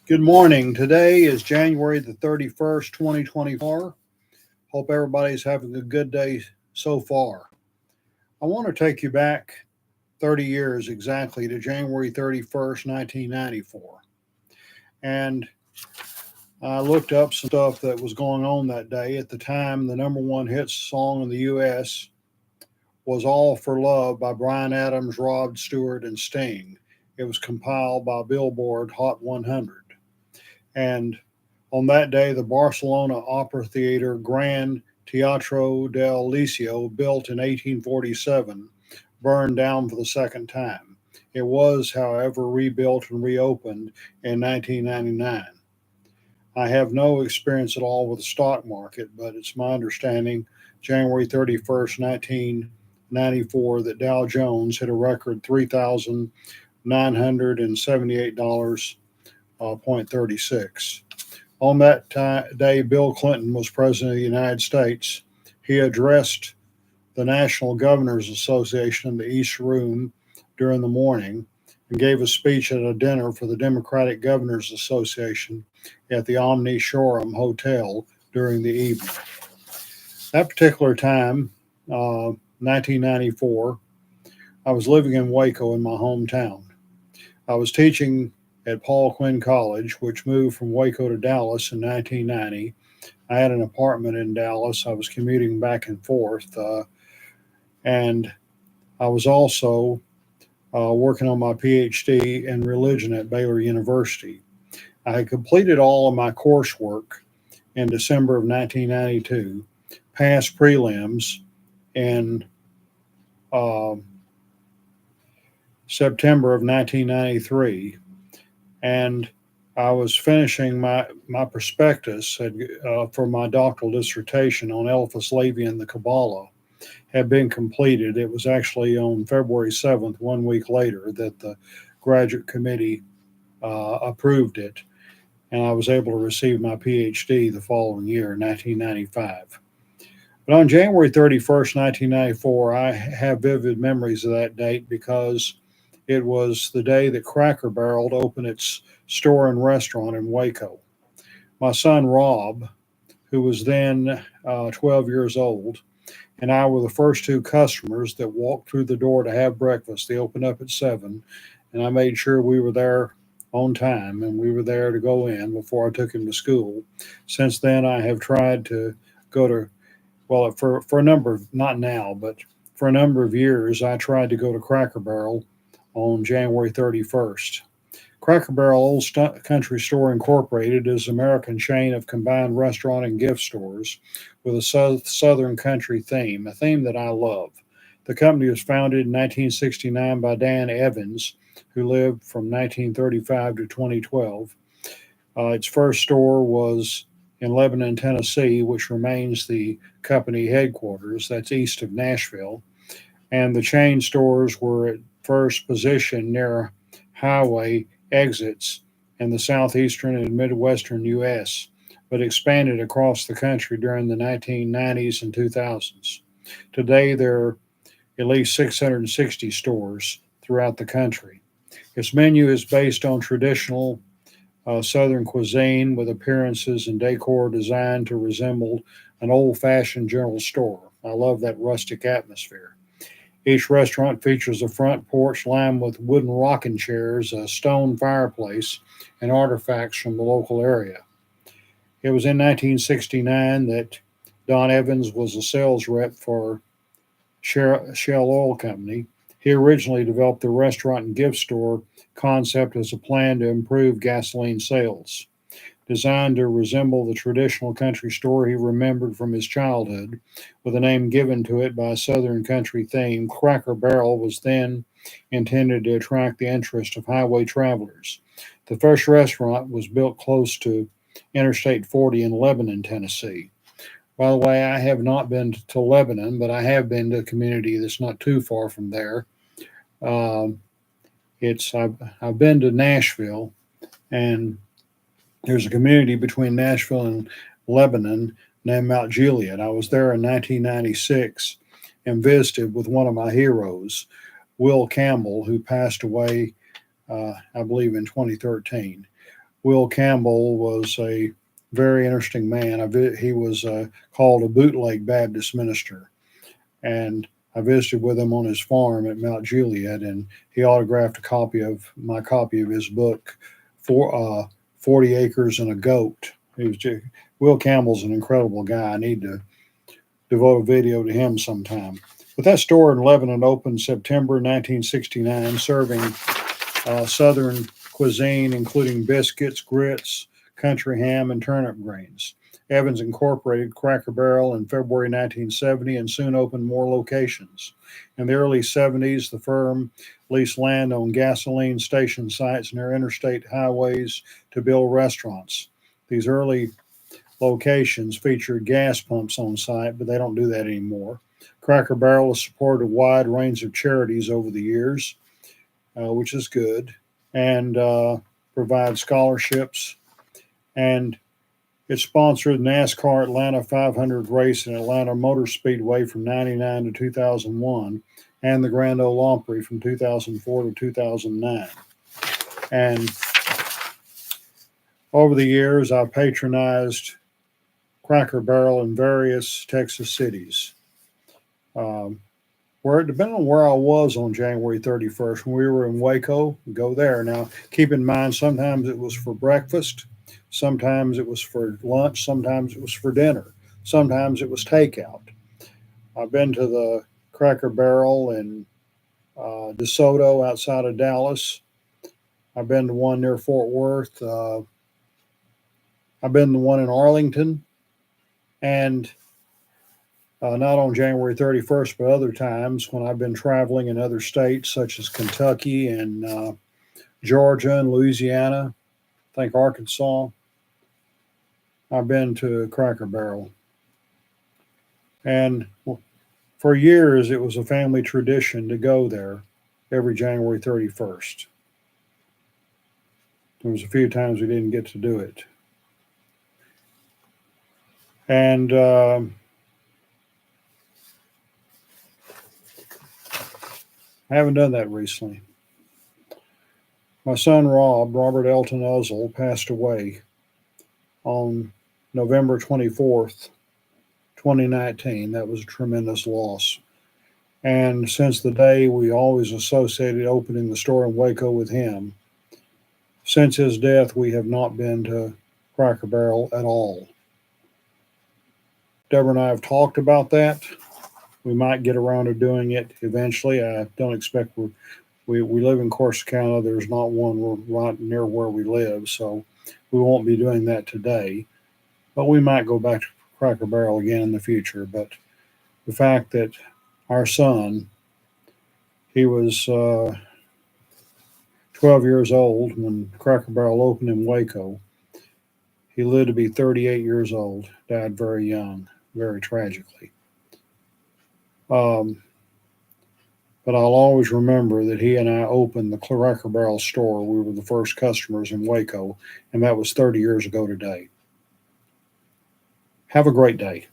Good morning. Today is January the 31st, 2024. Hope everybody's having a good day so far. I want to take you back 30 years exactly to January 31st, 1994. And I looked up some stuff that was going on that day. At the time, the number one hit song in the U.S. was All for Love by Bryan Adams, Rod Stewart, and Sting. It was compiled by Billboard Hot 100. And on that day, the Barcelona Opera Theater Grand Teatro del Liceo, built in 1847, burned down for the second time. It was, however, rebuilt and reopened in 1999. I have no experience at all with the stock market, but it's my understanding January 31st, 1994, that Dow Jones hit a record $3,978.36. On that day, Bill Clinton was president of the United States. He addressed the National Governors Association in the East Room during the morning and gave a speech at a dinner for the Democratic Governors Association at the Omni Shoreham Hotel during the evening. That particular time, 1994, I was living in Waco in my hometown. I was teaching at Paul Quinn College, which moved from Waco to Dallas in 1990. I had an apartment in Dallas. I was commuting back and forth. And I was also working on my PhD in religion at Baylor University. I had completed all of my coursework in December of 1992, passed prelims in uh, September of 1993, and I was finishing my prospectus for my doctoral dissertation on Eliphas Levi and the Kabbalah had been completed. It was actually on February 7th, 1 week later, that the graduate committee approved it, and I was able to receive my PhD the following year, 1995. But on January 31st, 1994, I have vivid memories of that date because it was the day that Cracker Barrel opened its store and restaurant in Waco. My son Rob, who was then 12 years old, and I were the first two customers that walked through the door to have breakfast. They opened up at 7, and I made sure we were there on time and we were there to go in before I took him to school. Since then, I have tried to go to, well, for a number of, not now, but for a number of years, I tried to go to Cracker Barrel on January 31st. Cracker Barrel Old Country Store Incorporated is an American chain of combined restaurant and gift stores with a Southern country theme, a theme that I love. The company was founded in 1969 by Dan Evans, who lived from 1935 to 2012. Its first store was in Lebanon, Tennessee, which remains the company headquarters. That's east of Nashville. And the chain stores were at first positioned near highway exits in the southeastern and midwestern U.S., but expanded across the country during the 1990s and 2000s. Today, there are at least 660 stores throughout the country. Its menu is based on traditional Southern cuisine with appearances and decor designed to resemble an old fashioned general store. I love that rustic atmosphere. Each restaurant features a front porch lined with wooden rocking chairs, a stone fireplace, and artifacts from the local area. It was in 1969 that Don Evans was a sales rep for Shell Oil Company. He originally developed the restaurant and gift store concept as a plan to improve gasoline sales. Designed to resemble the traditional country store he remembered from his childhood, with a name given to it by a Southern country theme, Cracker Barrel was then intended to attract the interest of highway travelers. The first restaurant was built close to Interstate 40 in Lebanon, Tennessee. By the way, I have not been to Lebanon, but I have been to a community that's not too far from there. Um, I've been to Nashville, and there's a community between Nashville and Lebanon named Mount Juliet. I was there in 1996 and visited with one of my heroes, Will Campbell, who passed away, I believe, in 2013. Will Campbell was a very interesting man. He was called a bootleg Baptist minister, and I visited with him on his farm at Mount Juliet, and he autographed my copy of his book, for 40 Acres and a Goat. Will Campbell's an incredible guy. I need to devote a video to him sometime. But that store in Lebanon opened September 1969, serving Southern cuisine, including biscuits, grits, country ham, and turnip greens. Evans incorporated Cracker Barrel in February 1970 and soon opened more locations. In the early 70s, the firm leased land on gasoline station sites near interstate highways to build restaurants. These early locations featured gas pumps on site, but they don't do that anymore. Cracker Barrel has supported a wide range of charities over the years, which is good, and provides scholarships. And it sponsored NASCAR Atlanta 500 race in Atlanta Motor Speedway from 99 to 2001 and the Grand Ole Opry from 2004 to 2009. And over the years, I patronized Cracker Barrel in various Texas cities. Where depending on where I was on January 31st, when we were in Waco, go there. Now, keep in mind, sometimes it was for breakfast, sometimes it was for lunch, sometimes it was for dinner, sometimes it was takeout. I've been to the Cracker Barrel in DeSoto outside of Dallas. I've been to one near Fort Worth. I've been to one in Arlington, and not on January 31st, but other times when I've been traveling in other states such as Kentucky and Georgia and Louisiana, I think Arkansas. I've been to Cracker Barrel. And for years, it was a family tradition to go there every January 31st. There was a few times we didn't get to do it. And I haven't done that recently. My son Robert Elton Uzzle, passed away on November 24th, 2019. That was a tremendous loss. And since the day, we always associated opening the store in Waco with him. Since his death, we have not been to Cracker Barrel at all. Deborah and I have talked about that. We might get around to doing it eventually. I don't expect we live in Corsicana. There's not one right near where we live, so we won't be doing that today. But we might go back to Cracker Barrel again in the future. But the fact that our son, he was 12 years old when Cracker Barrel opened in Waco. He lived to be 38 years old, died very young, very tragically. But I'll always remember that he and I opened the Cracker Barrel store. We were the first customers in Waco, and that was 30 years ago today. Have a great day.